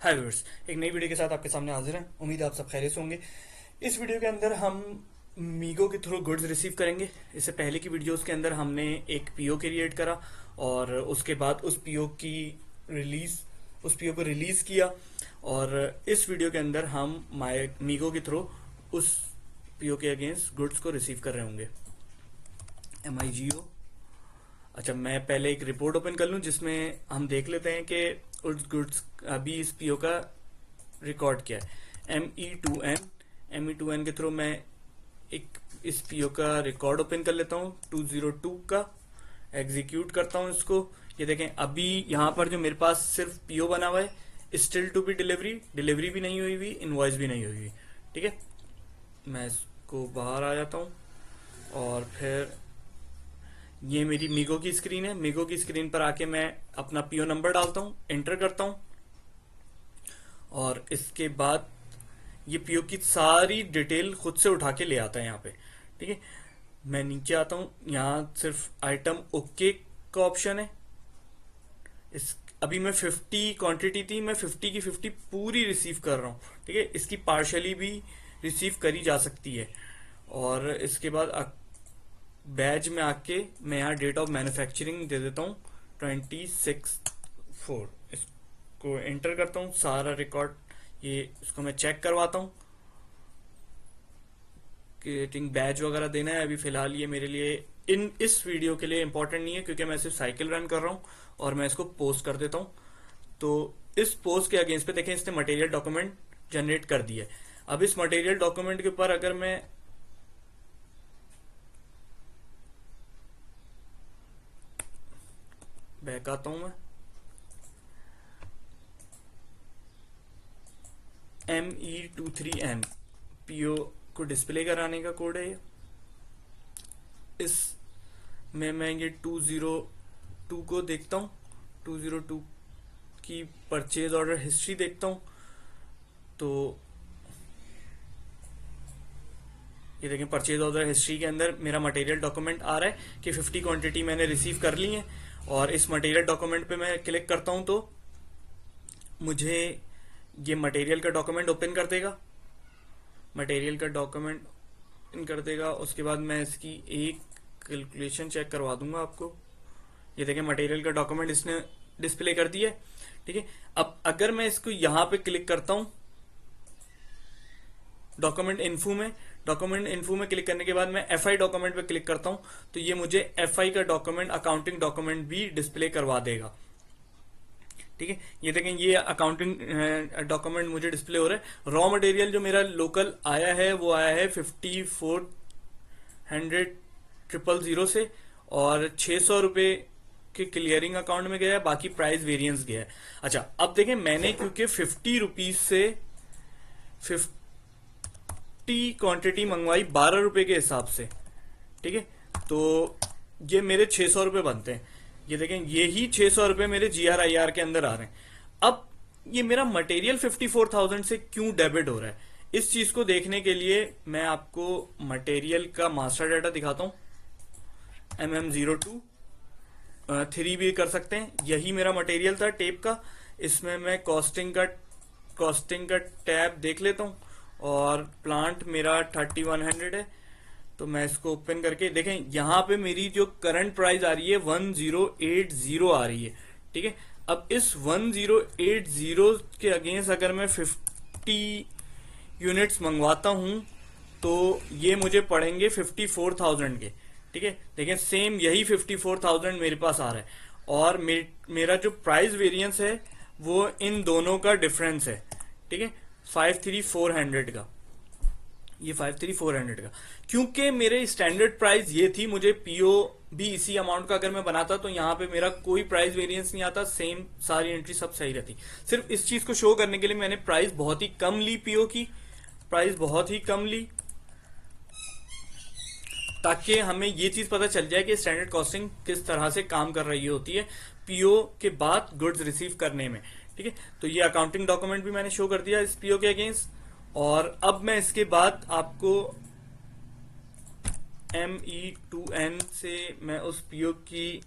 हाय viewers, एक नई video के साथ आपके सामने हाजिर हैं। उम्मीद है आप सब खैरियत से होंगे। इस वीडियो के अंदर हम मीगो के थ्रू गुड्स रिसीव करेंगे। इससे पहले की वीडियोस के अंदर हमने एक पीओ क्रिएट करा और उसके बाद उस पीओ को रिलीज किया। और इस वीडियो के अंदर हम माय मीगो के थ्रू उस पीओ के अगेंस्ट गुड्स को रिसीव कर रहे होंगे। MIGO। अच्छा, मैं पहले एक रिपोर्ट ओपन कर लूं जिसमें हम देख लेते हैं कि उस गुड्स अभी इस पीओ का रिकॉर्ड क्या है। ME2N के थ्रू मैं एक इस पीओ का रिकॉर्ड ओपन कर लेता हूं 202 का। एग्जीक्यूट करता हूं इसको। ये देखें, अभी यहाँ पर जो मेरे पास सिर्फ पीओ बना हुआ है, स्टिल टू बी डिलीवरी भी नहीं हुई हुई, इनवॉइस भी नहीं हुई हुई। ठीक है, मैं इसको बाहर आ जाता हूँ और फिर ये मेरी मीगो की स्क्रीन है। मीगो की स्क्रीन पर आके मैं अपना पीओ नंबर डालता हूँ, एंटर करता हूँ और इसके बाद ये पीओ की सारी डिटेल खुद से उठा के ले आता है यहाँ पे। ठीक है, मैं नीचे आता हूँ, यहाँ सिर्फ आइटम ओके का ऑप्शन है। इस अभी मैं 50 क्वांटिटी थी, मैं 50 की 50 पूरी रिसीव कर रहा हूँ। ठीक है, इसकी पार्शली भी रिसीव करी जा सकती है। और इसके बाद बैच में आके मैं यहाँ डेट ऑफ मैन्युफैक्चरिंग दे देता हूँ 26/4। इसको एंटर करता हूँ, सारा रिकॉर्ड ये इसको मैं चेक करवाता हूँ कि बैच वगैरह देना है। अभी फिलहाल ये मेरे लिए इस वीडियो के लिए इंपॉर्टेंट नहीं है क्योंकि मैं सिर्फ साइकिल रन कर रहा हूँ और मैं इसको पोस्ट कर देता हूँ। तो इस पोस्ट के अगेंस्ट पे देखें, इसने मटेरियल डॉक्यूमेंट जनरेट कर दिया है। अब इस मटेरियल डॉक्यूमेंट के ऊपर अगर मैं बैक आता हूं, मैं ME23N पीओ को डिस्प्ले कराने का कोड है। इस में मैं ये 202 को देखता हूँ, 202 की परचेज ऑर्डर हिस्ट्री देखता हूँ। तो ये देखें, परचेज ऑर्डर हिस्ट्री के अंदर मेरा मटेरियल डॉक्यूमेंट आ रहा है कि 50 क्वांटिटी मैंने रिसीव कर ली है। और इस मटेरियल डॉक्यूमेंट पे मैं क्लिक करता हूं तो मुझे ये मटेरियल का डॉक्यूमेंट ओपन कर देगा। मटेरियल का डॉक्यूमेंट ओपन कर देगा, उसके बाद मैं इसकी एक कैलकुलेशन चेक करवा दूंगा आपको। ये देखें, मटेरियल का डॉक्यूमेंट इसने डिस्प्ले कर दिया है। ठीक है, अब अगर मैं इसको यहां पे क्लिक करता हूं डॉक्यूमेंट इन्फो में क्लिक करने के बाद मैं FI डॉक्यूमेंट पे क्लिक करता हूं तो ये मुझे FI का डॉक्यूमेंट, अकाउंटिंग डॉक्यूमेंट भी डिस्प्ले करवा देगा। ठीक है, ये देखें, ये अकाउंटिंग डॉक्यूमेंट मुझे डिस्प्ले हो रहा है। रॉ मटेरियल जो मेरा लोकल आया है वो आया है 54,000 से और 600 रुपए के क्लियरिंग अकाउंट में गया है, बाकी प्राइस वेरिएंस गया है। अच्छा, अब देखें, मैंने क्योंकि 50 रुपीज से 50 क्वांटिटी मंगवाई 12 रुपए के हिसाब से। ठीक है, तो ये मेरे 600 रुपए बनते हैं। ये देखें, ये ही 600 रुपए मेरे GRIR के अंदर आ रहे हैं। अब ये मेरा मटेरियल 54,000 से क्यों डेबिट हो रहा है, इस चीज को देखने के लिए मैं आपको मटेरियल का मास्टर डाटा दिखाता हूं। MM02 3 भी कर सकते हैं, यही मेरा मटेरियल था टेप का। इसमें मैं कॉस्टिंग का टैब देख लेता हूं और प्लांट मेरा 3100 है। तो मैं इसको ओपन करके देखें, यहां पे मेरी जो करंट प्राइस आ रही है 1080 आ रही है। ठीक है, अब इस 1080 के अगेंस्ट अगर मैं 50 यूनिट्स मंगवाता हूं तो ये मुझे पड़ेंगे 54,000 के। ठीक है, देखें, सेम यही 54,000 मेरे पास आ रहा है और मेरा जो प्राइस वेरिएंस है वो इन दोनों का डिफरेंस है। ठीक है, 53,400 का, ये 53,400 का। क्योंकि मेरे स्टैंडर्ड प्राइस ये थी, मुझे पीओ भी इसी अमाउंट का अगर मैं बनाता तो यहाँ पे मेरा कोई प्राइस वेरिएंस नहीं आता, सेम सारी एंट्री सब सही रहती। सिर्फ इस चीज को शो करने के लिए मैंने प्राइस बहुत ही कम ली, पीओ की प्राइस बहुत ही कम ली, ताकि हमें ये चीज पता चल जाए कि स्टैंडर्ड कॉस्टिंग किस तरह से काम कर रही होती है पीओ के बाद गुड्स रिसीव करने में। ठीक है, तो ये अकाउंटिंग डॉक्यूमेंट भी मैंने शो कर दिया इस पीओ के अगेंस्ट। और अब मैं इसके बाद आपको ME2N से मैं उस पीओ की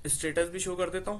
स्टेटस भी शो कर देता हूं।